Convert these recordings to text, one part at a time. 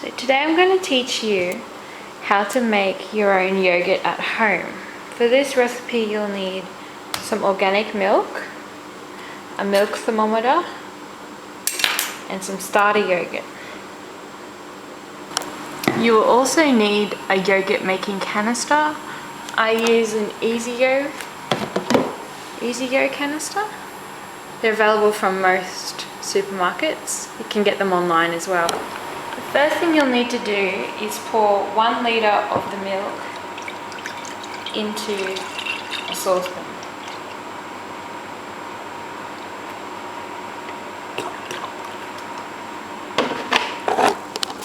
So today I'm going to teach you how to make your own yogurt at home. For this recipe you'll need some organic milk, a milk thermometer, and some starter yogurt. You will also need a yogurt making canister. I use an EasyYo canister. They're available from most supermarkets. You can get them online as well. The first thing you'll need to do is pour 1 litre of the milk into a saucepan.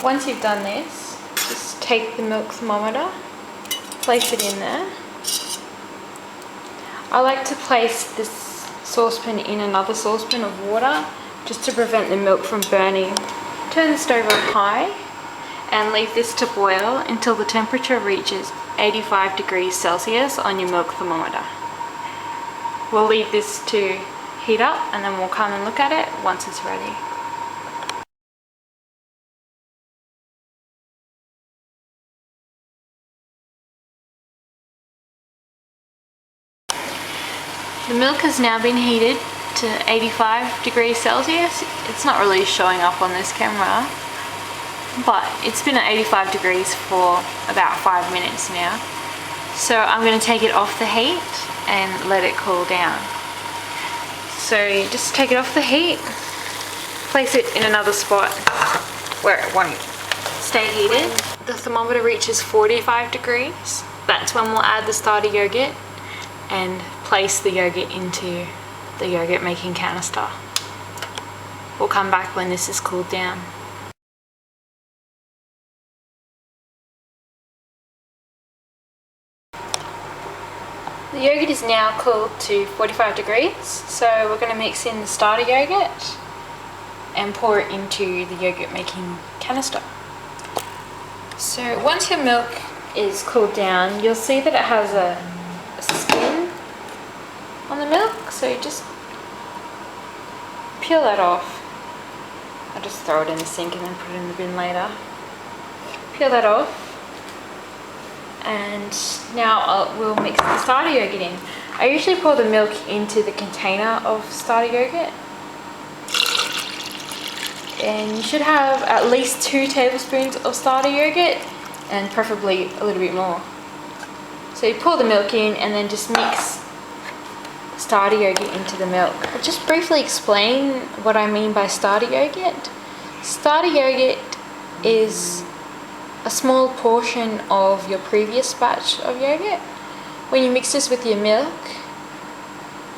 Once you've done this, just take the milk thermometer, place it in there. I like to place this saucepan in another saucepan of water just to prevent the milk from burning. Turn the stove on high and leave this to boil until the temperature reaches 85 degrees Celsius on your milk thermometer. We'll leave this to heat up and then we'll come and look at it once it's ready. The milk has now been heated to 85 degrees Celsius. It's not really showing up on this camera, but it's been at 85 degrees for about 5 minutes now. So I'm going to take it off the heat and let it cool down. So you just take it off the heat, place it in another spot where it won't stay heated. The thermometer reaches 45 degrees. That's when we'll add the starter yogurt and place the yogurt into the yogurt making canister. We'll come back when this is cooled down. The yogurt is now cooled to 45 degrees, so we're going to mix in the starter yogurt and pour it into the yogurt making canister. So once your milk is cooled down, you'll see that it has a skin on the milk, so you just peel that off. I'll just throw it in the sink and then put it in the bin later. Peel that off, and now we'll mix the starter yogurt in. I usually pour the milk into the container of starter yogurt, and you should have at least 2 tablespoons of starter yogurt and preferably a little bit more. So you pour the milk in and then just mix starter yogurt into the milk. I'll just briefly explain what I mean by starter yogurt. Starter yogurt is a small portion of your previous batch of yogurt. When you mix this with your milk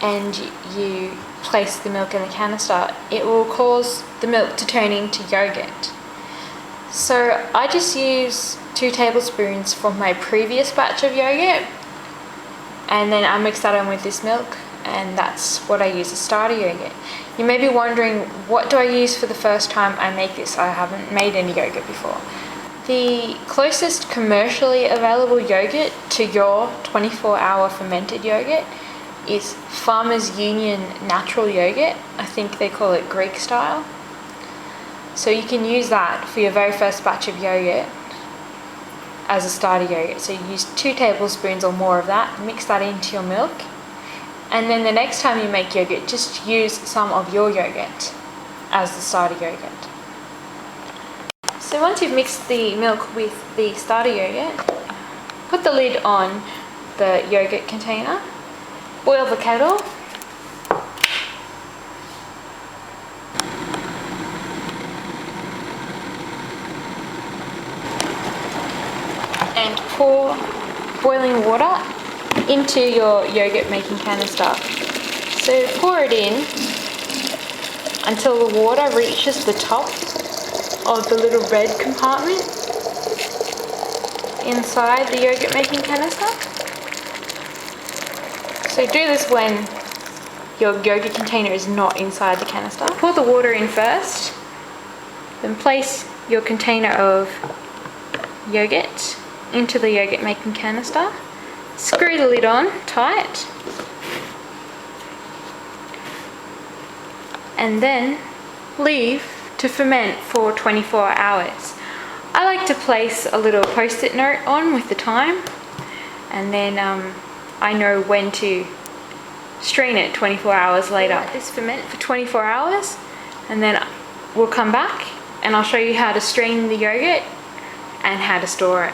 and you place the milk in the canister, it will cause the milk to turn into yogurt. So I just use 2 tablespoons from my previous batch of yogurt, and then I mix that in with this milk, and that's what I use as starter yogurt. You may be wondering, what do I use for the first time I make this? I haven't made any yogurt before. The closest commercially available yogurt to your 24-hour fermented yogurt is Farmers Union natural yogurt. I think they call it Greek style. So you can use that for your very first batch of yogurt as a starter yogurt. So you use 2 tablespoons or more of that, mix that into your milk, and then the next time you make yogurt, just use some of your yogurt as the starter yogurt. So once you've mixed the milk with the starter yogurt, put the lid on the yogurt container, boil the kettle, and pour boiling water into your yogurt making canister. So pour it in until the water reaches the top of the little red compartment inside the yogurt making canister. So do this when your yogurt container is not inside the canister. Pour the water in first, then place your container of yogurt into the yogurt making canister. Screw the lid on tight, and then leave to ferment for 24 hours. I like to place a little post-it note on with the time, and then I know when to strain it 24 hours later. Let this ferment for 24 hours, and then we'll come back and I'll show you how to strain the yogurt and how to store it.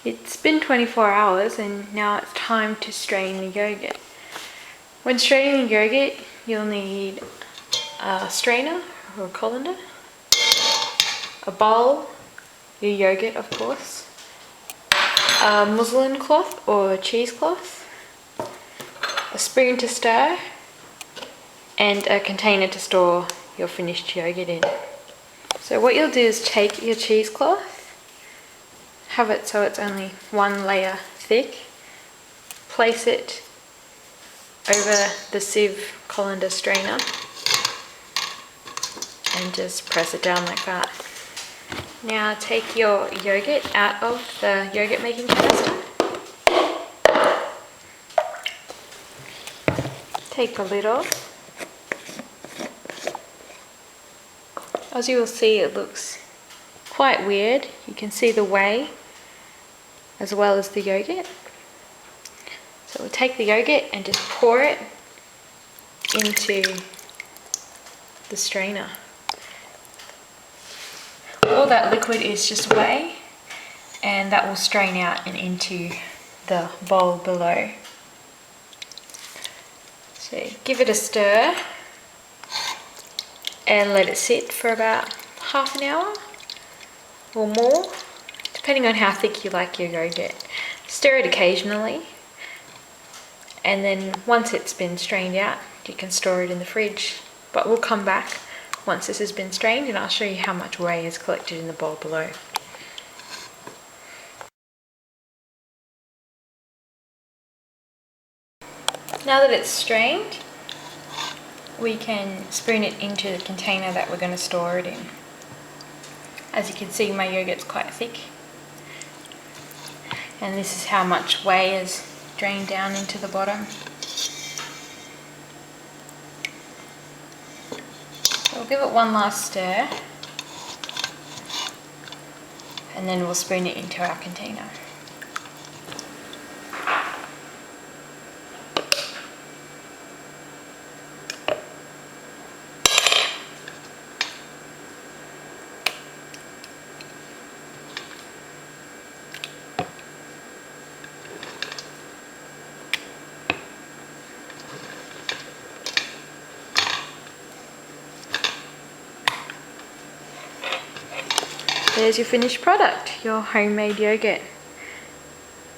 It's been 24 hours and now it's time to strain the yogurt. When straining the yogurt, you'll need a strainer or a colander, a bowl, your yogurt of course, a muslin cloth or cheesecloth, a spoon to stir, and a container to store your finished yogurt in. So what you'll do is take your cheesecloth, have it so it's only one layer thick, place it over the sieve colander strainer and just press it down like that. Now take your yogurt out of the yogurt making canister. Take the lid off. As you will see, it looks quite weird. You can see the whey as well as the yogurt. So we'll take the yogurt and just pour it into the strainer. All that liquid is just whey, and that will strain out and into the bowl below. So give it a stir and let it sit for about half an hour or more, depending on how thick you like your yogurt. Stir it occasionally, and then once it's been strained out, you can store it in the fridge. But we'll come back once this has been strained and I'll show you how much whey is collected in the bowl below. Now that it's strained, we can spoon it into the container that we're going to store it in. As you can see, my yogurt's quite thick, and this is how much whey is drained down into the bottom. We'll give it one last stir and then we'll spoon it into our container. There's your finished product, your homemade yogurt.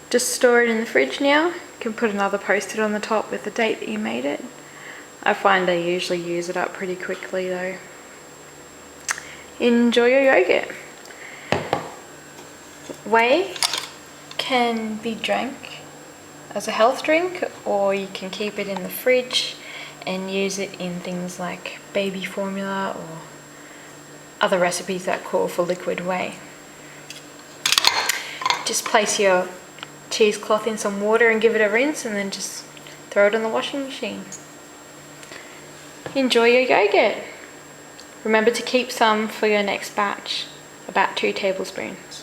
Just store it in the fridge now. You can put another post-it on the top with the date that you made it. I find they usually use it up pretty quickly though. Enjoy your yogurt. Whey can be drank as a health drink, or you can keep it in the fridge and use it in things like baby formula or other recipes that call for liquid whey. Just place your cheesecloth in some water and give it a rinse, and then just throw it in the washing machine. Enjoy your yogurt. Remember to keep some for your next batch, about 2 tablespoons.